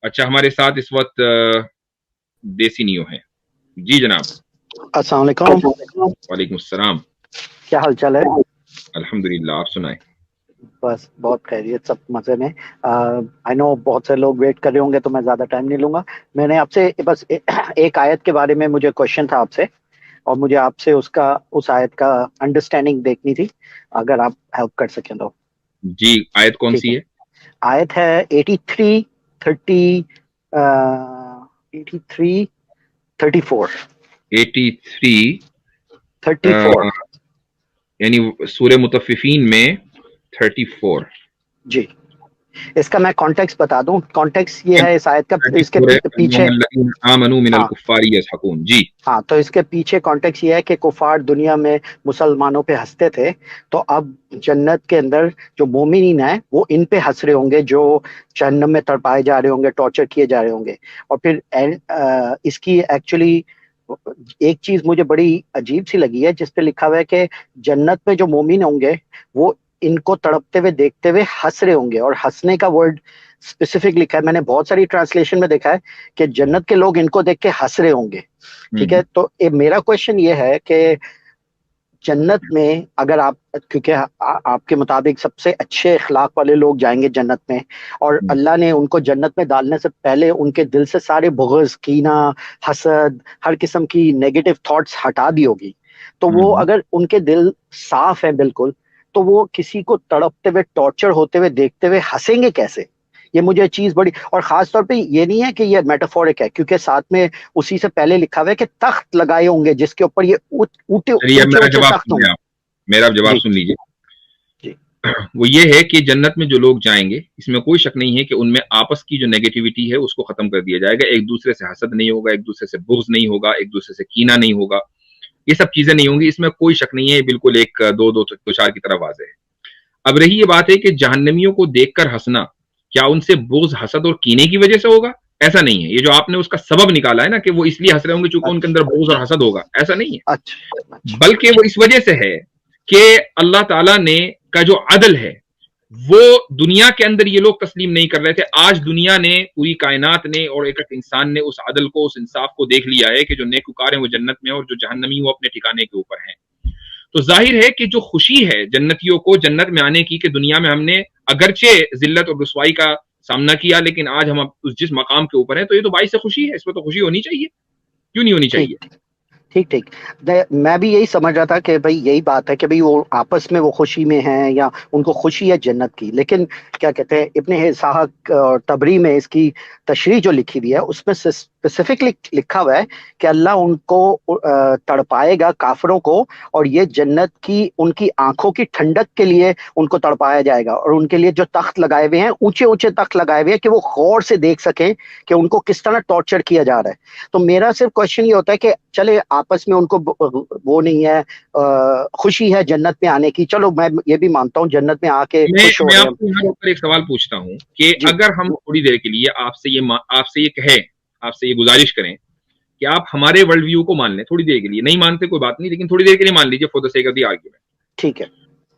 अच्छा, हमारे साथ इस वक्त देसी नियो है। जी जनाब। अस्सलाम वालेकुम। वालेकुम अस्सलाम। क्या हाल चाल है? अल्हम्दुलिल्लाह, आप सुनाएं। बस बहुत खैरियत, सब मजे में। आई नो बहुत से लोग वेट कर रहे होंगे, तो मैं ज्यादा टाइम नहीं लूंगा। मैंने आपसे बस एक आयत के बारे में मुझे क्वेश्चन था आपसे, और मुझे आपसे उसका उस आयत का अंडरस्टैंडिंग देखनी थी, अगर आप हेल्प कर सकें तो। जी, आयत कौन ठीक सी है। है? आयत है 83, 30, 83, 34। 83। 34। यानी सूरह मुतफ्फिफीन में 34। जी। इसका मैं कॉन्टेक्स्ट बता दूं। कॉन्टेक्स्ट ये है इस आयत का, इसके 34 है, पीछे। आमनू मिनल हाँ, कुफ्फारी यज़हकून। जी। हाँ, तो इसके पीछे कॉन्टेक्स्ट ये है कि कुफार दुनिया में मुसलमानों पे हंसते थे, तो अब जन्नत के अंदर जो मोमिनीन है वो इन पे हंस रहे होंगे, जो जहन्नम में तड़पाए जा रहे होंगे, टॉर्चर किए जा रहे होंगे। और फिर इसकी एक्चुअली एक चीज मुझे बड़ी अजीब सी लगी है, जिस पे लिखा हुआ है कि जन्नत में जो मोमिन होंगे वो इनको तड़पते हुए देखते हुए हंस रहे होंगे। और हंसने का वर्ड स्पेसिफिक लिखा है, मैंने बहुत सारी ट्रांसलेशन में देखा है कि जन्नत के लोग इनको देख के हंस रहे होंगे। ठीक है, तो मेरा क्वेश्चन ये है कि जन्नत में अगर आप, क्योंकि आपके मुताबिक सबसे अच्छे अखलाक वाले लोग जाएंगे जन्नत में, और अल्लाह ने उनको जन्नत में डालने से पहले उनके दिल से सारे बुग़्ज़, कीना, हसद, हर किस्म की नेगेटिव थॉट्स हटा दी होगी। तो वो अगर उनके दिल साफ है बिल्कुल, तो वो किसी को तड़पते हुए, टॉर्चर होते हुए देखते हुए हंसेंगे कैसे? ये मुझे चीज बड़ी, और खास तौर पे ये नहीं है कि ये मेटाफोरिक है, क्योंकि साथ में उसी से पहले लिखा हुआ है कि तख्त लगाए होंगे जिसके ऊपर ये ऊंचे चलिए, अब ऊंचे मेरा ऊंचे जवाब तख्त सुनिए होंगे। आप। मेरा जवाब जी। सुन लीजिए। जी। वो ये है कि जन्नत में जो लोग जाएंगे, इसमें कोई शक नहीं है कि उनमें आपस की जो नेगेटिविटी है उसको खत्म कर दिया जाएगा। एक दूसरे से हसद नहीं होगा, एक दूसरे से बुग़्ज़ नहीं होगा, एक दूसरे से कीना नहीं होगा। ये सब चीजें नहीं होंगी, इसमें कोई शक नहीं है। बिल्कुल एक दो दो दो चार की तरह वाज़ेह है। अब रही ये बात है कि जहन्नमियों को देखकर हंसना, क्या उनसे बुग़्ज़, हसद और कीने की वजह से होगा? ऐसा नहीं है। ये जो आपने उसका सबब निकाला है ना कि वो इसलिए हंस रहे होंगे चूंकि उनके अंदर अच्छा, बुग़्ज़ और हसद होगा, ऐसा नहीं है। अच्छा, अच्छा। बल्कि वो इस वजह से है कि अल्लाह ताला ने का जो अदल है वो दुनिया के अंदर ये लोग तस्लीम नहीं कर रहे थे। आज दुनिया ने, पूरी कायनात ने और एक एक इंसान ने उस अदल को, उस इंसाफ को देख लिया है कि जो नेकुकार हैं वो जन्नत में और जो जहन्नमी वो अपने ठिकाने के ऊपर हैं। तो जाहिर है कि जो खुशी है जन्नतियों को जन्नत में आने की, कि दुनिया में हमने अगरचे जिल्लत और रुसवाई का सामना किया, लेकिन आज हम उस जिस मकाम के ऊपर हैं, तो ये तो बाइस से खुशी है। इसमें तो खुशी होनी चाहिए। क्यों नहीं होनी ठीक, चाहिए? ठीक, ठीक। मैं भी यही समझ रहा था कि भाई यही बात है कि भाई वो आपस में वो खुशी में हैं, या उनको खुशी है जन्नत की। लेकिन क्या कहते हैं, इब्ने इस्हाक और तबरी में इसकी तशरीह जो लिखी हुई है उसमें स्पेसिफिकली लिखा हुआ है कि अल्लाह उनको तड़पाएगा, काफिरों को, और ये जन्नत की उनकी आंखों की ठंडक के लिए उनको तड़पाया जाएगा। और उनके लिए जो तख्त लगाए हुए हैं, ऊंचे ऊंचे तख्त लगाए हुए हैं, कि वो गौर से देख सकें कि उनको किस तरह टॉर्चर किया जा रहा है। तो मेरा सिर्फ क्वेश्चन ये होता है कि चले आपस में उनको वो नहीं है, खुशी है जन्नत में आने की, चलो मैं ये भी मानता हूँ जन्नत में आके खुश हो मैं रहे हैं। आपको यहाँ रोक कर एक सवाल पूछता हूँ कि जी। अगर हम थोड़ी देर के लिए आपसे ये कहें, आपसे ये गुजारिश करें कि आप हमारे वर्ल्ड व्यू को मान लें थोड़ी देर के लिए, नहीं मानते कोई बात नहीं, लेकिन थोड़ी देर के लिए मान लीजिए for the sake of the argument. ठीक है।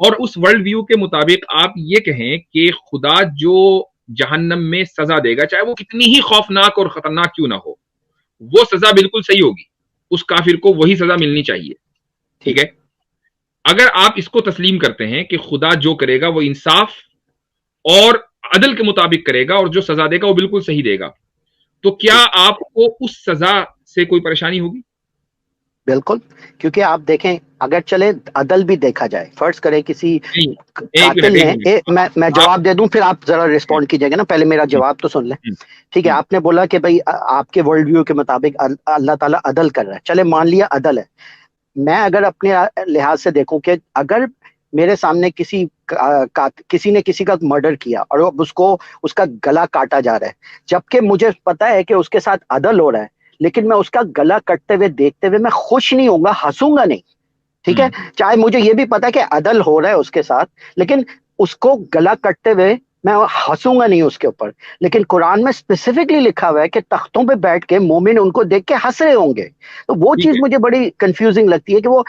और उस वर्ल्ड व्यू के मुताबिक आप ये कहें कि खुदा जो जहन्नम में सजा देगा, चाहे वो कितनी ही खौफनाक और खतरनाक क्यों ना हो, वो सजा बिल्कुल सही होगी। उस काफिर को वही सजा मिलनी चाहिए। ठीक ठीक। है? अगर आप इसको तस्लीम करते हैं कि खुदा जो करेगा वो इंसाफ और अदल के मुताबिक करेगा और जो सजा देगा वो बिल्कुल सही देगा, तो क्या ठीक। आपको उस सजा से कोई परेशानी होगी? बिल्कुल। क्योंकि आप देखें, अगर चले अदल भी देखा जाए, फर्ज करें किसी नहीं, एक मिनट, कातिल एक ने, मिनट। मैं आप जवाब दे दूं फिर आप जरा रिस्पॉन्ड कीजिएगा ना, पहले मेरा हम्म, जवाब तो सुन लें। हम्म, ठीक है, हम्म, आपने बोला कि भाई आपके वर्ल्ड व्यू के मुताबिक अल्लाह ताला अदल कर रहा है, चले मान लिया अदल है। मैं अगर अपने लिहाज से देखूं कि अगर मेरे सामने किसी ने किसी का मर्डर किया और अब उसको, उसका गला काटा जा रहा है, जबकि मुझे पता है कि उसके साथ अदल हो रहा है, लेकिन मैं उसका गला कटते हुए देखते हुए मैं खुश नहीं होऊंगा, हंसूंगा नहीं। ठीक है, हम्म, चाहे मुझे ये भी पता है कि अदल हो रहा है उसके साथ, लेकिन उसको गला कटते हुए मैं हंसूंगा नहीं उसके ऊपर। लेकिन कुरान में स्पेसिफिकली लिखा हुआ है कि तख्तों पे बैठ के मोमिन उनको देख के हंस रहे होंगे। तो वो ठीक चीज है। मुझे बड़ी कंफ्यूजिंग लगती है कि वो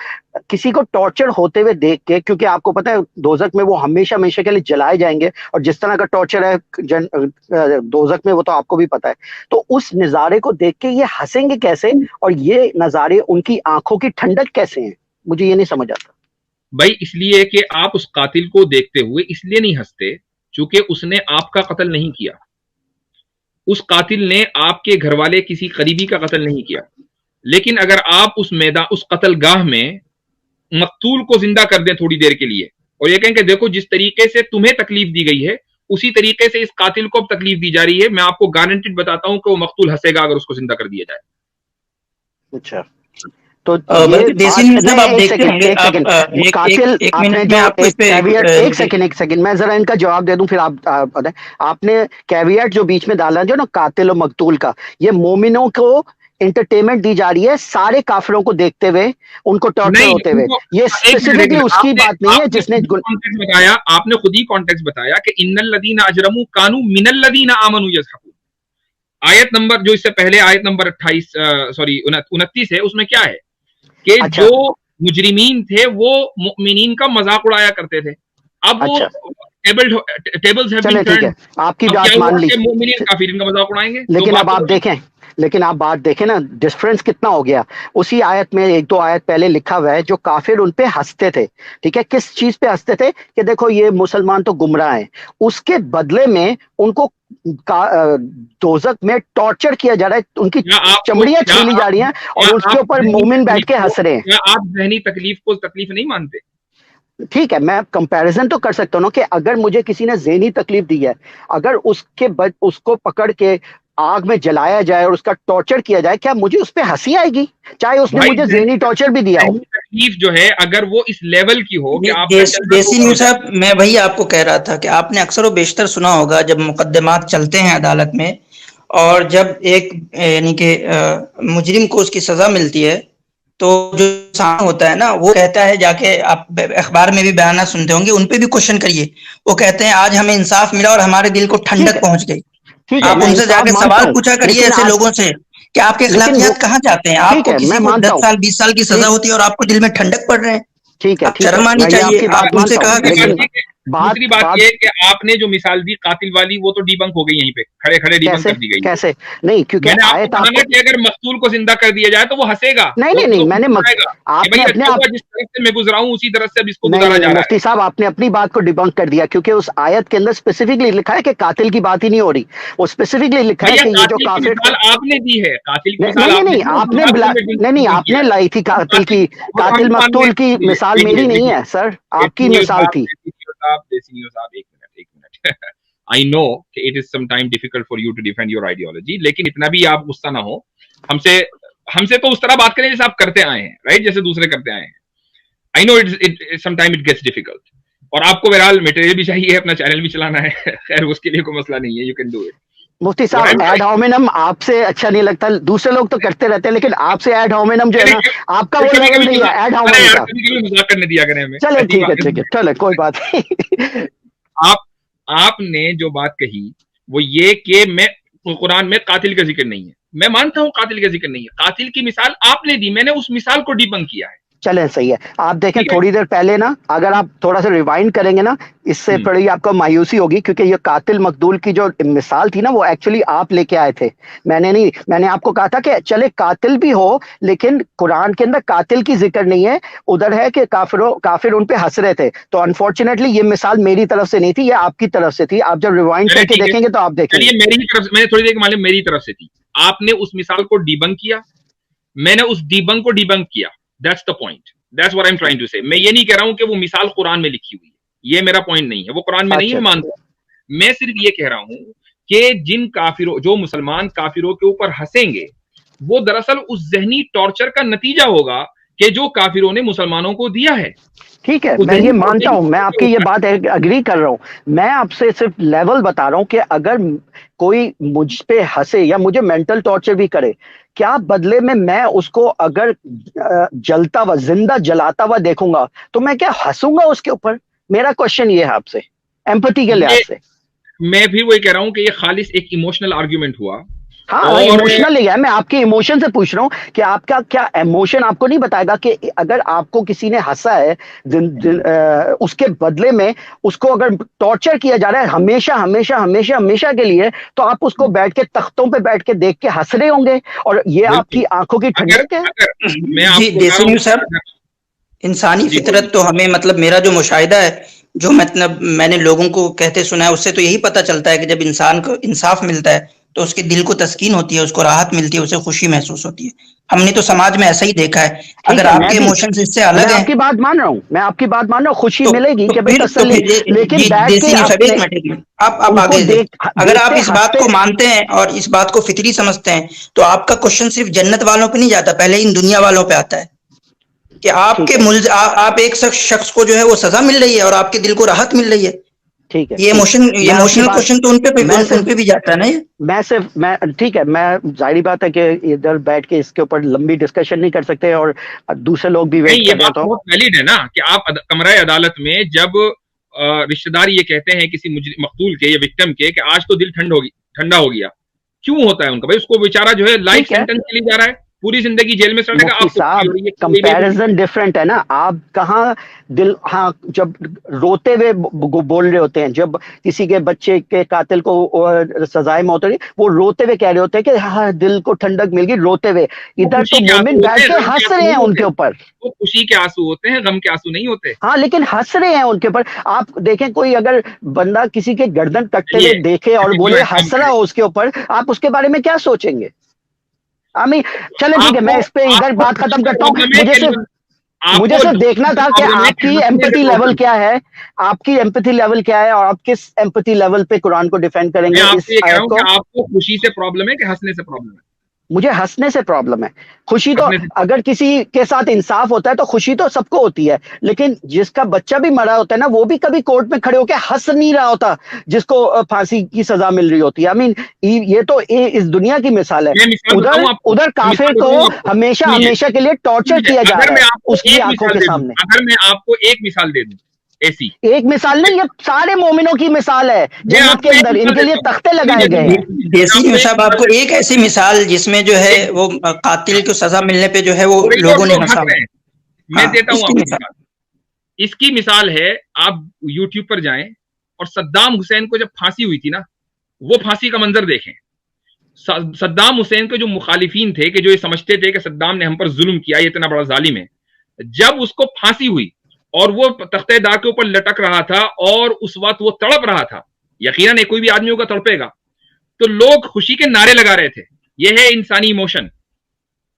किसी को टॉर्चर होते हुए देख के, क्योंकि आपको पता है दोजक में वो हमेशा हमेशा के लिए जलाए जाएंगे, और जिस तरह का टॉर्चर है दोजक में वो तो आपको भी पता है। तो उस नज़ारे को देख के ये हंसेंगे कैसे, और ये नज़ारे उनकी आंखों की ठंडक कैसे हैं, मुझे ये नहीं समझ आता। भाई इसलिए कि आप उस कातिल को देखते हुए इसलिए नहीं हंसते क्योंकि उसने आपका कत्ल नहीं किया, उस कातिल ने आपके घर वाले किसी करीबी का कत्ल नहीं किया। लेकिन अगर आप उस मैदान, उस कत्लगाह में मकतूल को जिंदा कर दें थोड़ी देर के लिए और ये कहें कि देखो जिस तरीके से तुम्हें तकलीफ दी गई है उसी तरीके से इस कातिल को अब तकलीफ दी जा रही है, मैं आपको गारंटेड बताता हूं कि वो मकतूल हंसेगा अगर उसको जिंदा कर दिया जाए। अच्छा, तो ये बल्कि देसी बात न्यूज़ साहब आप नहीं, एक देखते सेकंड होंगे एक आप, सेकंड एक कातिल एक आपने मिनट में जो आपको इस एक पे कैवियट, एक सेकंड मैं जरा इनका जवाब दे दूं फिर आप बताएं। आपने कैवियट जो बीच में डाला जो ना कातिल और मकतूल का, ये मोमिनों को एंटरटेनमेंट दी जा रही है सारे काफिरों को देखते हुए, उनको टॉर्चर नहीं होते हुए। उनको, ये एक मिनट स्पेसिफिकली उसकी आपने बात नहीं है आपने जिसने खुद ही कॉन्टेक्स्ट बताया, आपने खुद ही कॉन्टेक्स्ट बताया कि इन्नल लदीना अजरमू कानू मिनल लदीना आमनू यज़हकून। आयत नंबर जो इससे पहले आयत नंबर 28 सॉरी 29 है, उसमें क्या है कि अच्छा जो मुजरिमीन थे वो मुमिनीन का मजाक उड़ाया करते थे। अब वो अच्छा टेबल्स हैव बीन चले ठीक टर्न्ड। है, आपकी अब क्या बात हुआ मान ली। कि मुमिनीन काफिरीन का मजाक उड़ाएंगे, दो लेकिन बात अब तो आप बनी। देखें, लेकिन आप बात देखें ना, डिफरेंस कितना हो गया। उसी आयत में एक दो आयत पहले लिखा हुआ है जो काफिर उन पे हंसते थे, ठीक है, किस चीज पे हंसते थे कि देखो ये मुसलमान तो गुमराह हैं, उसके बदले में उनको दोजक में टॉर्चर किया जा रहा है, उनकी चमड़ियां छीली जा रही हैं और उसके ऊपर मोमिन बैठ के हंस रहे हैं। क्या आप जहनी तकलीफ को तकलीफ नहीं मानते? ठीक है, मैं कंपैरिजन तो कर सकता हूँ ना कि अगर मुझे किसी ने ज़हनी तकलीफ दी है, अगर उसको पकड़ के आग में जलाया जाए और उसका टॉर्चर किया जाए, क्या मुझे उस पर हंसी आएगी, चाहे उसने भाई मुझे ज़हनी टॉर्चर भी दिया हो? तकलीफ जो है अगर वो इस लेवल की हो कि आपका चलना देसी धोखा हो न्यूज़ जाए। साहब, मैं वही आपको कह रहा था कि आपने अक्सर व बेशतर सुना होगा जब मुकदमात चलते हैं अदालत में और जब एक यानी कि मुजरिम को उसकी सजा मिलती है तो जो इंसान होता है ना वो कहता है, जाके आप अखबार में भी बयाना सुनते होंगे, उन पे भी क्वेश्चन करिए, वो कहते हैं आज हमें इंसाफ मिला और हमारे दिल को ठीक ठंडक है, पहुंच गई। ठीक है, आप मैं उनसे इंसाफ जाके मानता सवाल हूँ, पूछा करिए लेकिन ऐसे आप, लोगों से कि आपके लेकिन वो अखलाकियात कहाँ जाते हैं। ठीक आपको है, मैं किसी को मानता 10 हूँ, साल 20 साल की सजा ठीक, होती है और आपको दिल में ठंडक पड़ रहे हैं। ठीक है, आप ठीक है, शर्म आनी मैं ये चाहिए, आपकी बात आप उनसे मानता हूँ, कहा दूसरी बात लेकिन करिए। ये कि बात दूसरी बात बात ये कि आपने जो मिसाल दी कातिल वाली वो तो डिबंक हो गई, यहीं पे खड़े खड़े डिबंक कैसे कर दी गई है। कैसे नहीं, क्योंकि मैंने आपको आयत कहा ना आपको, कि अगर मकतूल को जिंदा कर दिया जाए तो वो हंसेगा, नहीं वो नहीं नहीं, तो मैंने मुस्कुराएगा कि आपने भाई अपने अच्छा आप, हुआ जिस तरह से मैं गुजरा हूं उसी तरह से अब इसको नहीं गुजारा नहीं जा रहा है। मुफ्ती साहब, आपने अपनी बात को डिबंक कर दिया, क्योंकि उस आयत के अंदर स्पेसिफिकली लिखा है कि कातिल की बात ही नहीं हो रही। वो स्पेसिफिकली लिखा है भैया कि ये जो कातिल की काफिर, मिसाल आपने दी है, कातिल की नहीं मिसाल नहीं आपने नहीं, दी है, आपने बुखारी में नहीं नहीं, डिबंक आपने किया है। लाई थी वो कातिल की, वो तो हम कातिल भी मान मकतूल की रहे हैं। मिसाल मेरी नहीं है सर, आपकी मिसाल थी। देसी न्यूज़ साहब एक मिनट, एक मिनट। आई नो कि it is some time difficult for you to defend your ideology, लेकिन इतना भी आप गुस्सा ना हो हमसे। हमसे तो उस तरह बात करें जैसे आप करते आए हैं, राइट, जैसे दूसरे करते आए हैं। I know it some time it gets difficult, और आपको बहरहाल मटेरियल भी चाहिए, अपना चैनल भी चलाना है। खैर उसके लिए कोई मसला नहीं है, you can do it. Mufti what I साहब, एम एड होमिनम आपसे अच्छा नहीं लगता, दूसरे लोग तो करते रहते हैं, लेकिन आपसे एड होमिनम जो है ना, आपका वो कभी लेवल कभी नहीं है एड अरे होमिनम यार का। कभी कभी मजाक करने दिया करें हमें, चले ऐसी ठीक है, बात ठीक है, है। चले कोई बात नहीं। आप आपने जो बात कही वो ये कि मैं कुरान में कातिल का जिक्र नहीं है, मैं मानता हूं कातिल का जिक्र नहीं है, कातिल की मिसाल आपने दी, मैंने उस मिसाल को डिबंक किया है। चलें सही है, आप देखें ठीक है। थोड़ी देर पहले ना, अगर आप थोड़ा सा रिवाइंड करेंगे ना, इससे थोड़ी आपको मायूसी होगी, क्योंकि ये कातिल मकदूल की जो मिसाल थी ना, वो एक्चुअली आप लेके आए थे, मैंने नहीं। मैंने आपको कहा था कि चले कातिल भी हो, लेकिन कुरान के अंदर कातिल की जिक्र नहीं है, उधर है कि काफिर उन पे हंस रहे थे। तो अनफॉर्चुनेटली ये मिसाल मेरी तरफ से नहीं थी, ये आपकी तरफ से थी। आप जब रिवाइंड चलिए करके ठीक है, देखेंगे तो आप देखेंगे। चलिए मेरी ही तरफ से, मैंने थोड़ी देर मालूम मेरी तरफ से थी, आपने उस मिसाल को डिबंक किया, मैंने उस डिबंक को डिबंक किया। That's the point, that's what I am trying to say. मैं ये नहीं कह रहा हूं कि वो मिसाल कुरान में लिखी हुई है, ये मेरा पॉइंट नहीं है, वो कुरान में नहीं है, अच्छा मैं मानता हूं। मैं सिर्फ ये कह रहा हूं कि जिन काफिरों, जो मुसलमान काफिरों के ऊपर हंसेंगे, वो दरअसल उस जहनी टॉर्चर का नतीजा होगा कि जो काफिरों ने मुसलमानों को दिया है। ठीक है, वो मैं जहनी ये टॉर्चर मानता ही हूं, मैं टॉर्चर आपकी ये होता है। बात अग्री कर रहा हूं। मैं आपसे सिर्फ लेवल बता रहा हूं कि अगर कोई मुझ पे हंसे या मुझे मेंटल टॉर्चर भी करे, क्या बदले में मैं उसको अगर जलता हुआ, जिंदा जलाता हुआ देखूंगा, तो मैं क्या हंसूंगा उसके ऊपर? मेरा क्वेश्चन ये है आपसे, एम्पैथी के लिहाज ये से। मैं फिर वही कह रहा हूं कि ये खालिस एक इमोशनल आर्ग्यूमेंट हुआ। हाँ, और इमोशनल ही है। मैं आपके इमोशन से पूछ रहा हूँ कि आपका क्या इमोशन आपको नहीं बताएगा कि अगर आपको किसी ने हंसा है उसके बदले में उसको अगर टॉर्चर किया जा रहा है हमेशा हमेशा हमेशा हमेशा के लिए, तो आप उसको बैठ के तख्तों पे बैठ के देख के हंस रहे होंगे, और ये आपकी आंखों की ठंडक है। मैं जी आपको बता रहा देसिंग हूं, साहब, इंसानी जी फितरत तो हमें मतलब मेरा जो मुशाहिदा है, जो मतलब मैंने लोगों को कहते सुना है, उससे तो यही पता चलता है कि जब इंसान को इंसाफ मिलता है तो उसके दिल को तस्कीन होती है, उसको राहत मिलती है, उसे खुशी महसूस होती है। हमने तो समाज में ऐसा ही देखा है। ठीक अगर है, आपके इमोशंस इससे अलग मैं हैं आपकी बात मान रहा हूँ, मैं आपकी बात मान रहा हूँ, खुशी तो मिलेगी कि भाई तो तसल्ली, फिर लेकिन ये बैठ के देसिंग साहब, अपने एक मिनट आप उनको आगे अगर आप देखते इस बात हंसते। को मानते हैं और इस बात को फितरी समझते हैं, तो आपका क्वेश्चन सिर्फ जन्नत वालों पे नहीं जाता, पहले इन दुनिया वालों पे आता है कि ठीक आपके है, आप एक शख्स को जो है वो सजा मिल रही है और आपके दिल को राहत मिल रही है। ठीक है, ये ठीक है। मैं आपकी इमोशनल बात, क्वेश्चन तो मैं उन सिर्फ पे भी जाता है ना ये। मैं ठीक है, मैं जाहिर बात है कि इधर बैठ के इसके ऊपर लंबी डिस्कशन नहीं कर सकते, और दूसरे लोग भी नहीं, वेट ये कर रहे बात हो तो। बहुत वैलिड है ना कि आप कमरा अदालत में जब रिश्तेदार ये कहते हैं किसी मकतूल के या विक्टिम के कि आज तो दिल ठंडा हो गया, क्यों होता है उनका? भाई उसको बेचारा जो है लाइफ ठीक है सेंटेंस के लिए जा रहा है, पूरी जिंदगी जेल में सड़ेगा, मुफ्ती आपको खुशी हो साहब, रही है कि कोई नहीं खुशी। कंपैरिजन डिफरेंट है ना। आप कहाँ दिल, हाँ, जब रोते हुए बोल रहे होते हैं, जब किसी के बच्चे के कातिल को सजाए मौत हो रही, वो रोते हुए कह रहे होते हैं कि हाँ दिल को ठंडक मिल गई, रोते हुए। वो इधर तो खुशी के मोमिन आंसू होते बैठ हैं, के गम के हंस आंसू रहे हैं नहीं उनके होते। ऊपर। वो खुशी के आंसू होते हैं, गम के आंसू नहीं होते। हाँ, लेकिन हंस रहे हैं उनके ऊपर। आप देखें, कोई अगर बंदा किसी के गर्दन कटते हुए चलिए, देखे और चलो बोले एक काम हंस रहा करें, हो उसके ऊपर, आप उसके बारे में क्या सोचेंगे? आमी, चले ठीक है, आपको मैं इस पे इधर आपको बात खुशी खत्म से करता हूँ। प्रॉब्लम है कि मुझे आपको सिर्फ देखना खुशी से था कि प्रॉब्लम है कि आपकी हंसने से एम्पैथी लेवल प्रॉब्लम? क्या है, आपकी एम्पैथी लेवल क्या है, और आप किस एम्पैथी लेवल पे कुरान को डिफेंड मैं करेंगे आपसे इस ये कह रहा आयत हूँ को। कि आपको खुशी से प्रॉब्लम है कि हंसने से प्रॉब्लम है? मुझे हंसने से प्रॉब्लम है। खुशी तो हंसने से प्रॉब्लम। अगर किसी के साथ इंसाफ होता है तो खुशी तो सबको होती है, लेकिन जिसका बच्चा भी मरा होता है ना, वो भी कभी कोर्ट में खड़े होकर हंस नहीं रहा होता जिसको फांसी की सजा मिल रही होती है। आई मीन, ये तो इस दुनिया की मिसाल है। मैं मिसाल बताऊं उधर आपको, उधर मैं काफिर मिसाल को बताऊं आपको, हमेशा सुनिए हमेशा के लिए टॉर्चर सुनिए, किया जा अगर रहा मैं है आपको उसकी एक आंखों मिसाल के दे दूं, सामने। अगर मैं आपको एक मिसाल दे दूं ऐसी, एक मिसाल नहीं, ये सारे मोमिनों की मिसाल है मैं जन्नत के आपको एक अंदर, मिसाल इनके लिए देता हूँ, तख्ते सुनिए लगाए गए सुनिए, हैं। मैं देसी आपको एक साहब, मिसाल आपको देता एक ऐसी मिसाल जिसमें जो है हूँ, वो कातिल को सजा मिलने पे जो है वो कोई लोगों ने लोग हंसा हंस हो। रहे हैं, मैं हाँ, देता हूं इसकी आपको मिसाल। मिसाल। इसकी मिसाल है, आप यूट्यूब पर जाएं और सद्दाम हुसैन को जब फांसी हुई थी ना, वो फांसी का मंजर देखें। सद्दाम हुसैन के जो मुखालिफिन थे, कि जो ये समझते थे कि सद्दाम ने हम पर जुल्म किया, ये इतना बड़ा जालिम है, जब उसको फांसी हुई और वो तख्तेदार के ऊपर लटक रहा था और उस वक्त वो तड़प रहा था, यकीनन कोई भी आदमी होगा तड़पेगा, तो लोग खुशी के नारे लगा रहे थे। ये है इंसानी इमोशन।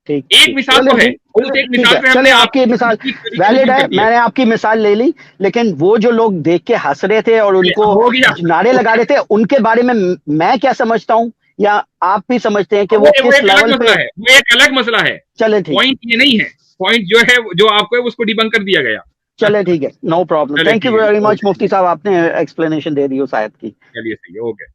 ठीक एक ठीक, मिसाल चले तो है, ठीक, और उस एक ठीक मिसाल है, पे चले हमने आपकी आपकी मिसाल खुशी की वैलिड तस्लीम है, कर दिया। मैंने आपकी मिसाल ले ली, लेकिन वो जो लोग देख के हंस रहे थे और ये उनको हो गया, नारे लगा रहे थे, उनके बारे में मैं क्या समझता हूँ, या आप भी समझते हैं कि वो वो वो किस एक अलग लेवल मसला पे। है, वो एक अलग मसला है। चले ठीक, पॉइंट ये नहीं है, पॉइंट जो है, जो आपको है उसको डिबंक कर दिया गया। चले ठीक है, नो प्रॉब्लम। चले थैंक यू ठीक है, वेरी मच ओके, मुफ्ती साहब, आपने एक्सप्लेनेशन दे दी उस आयत की। चलिए सही है, ओके।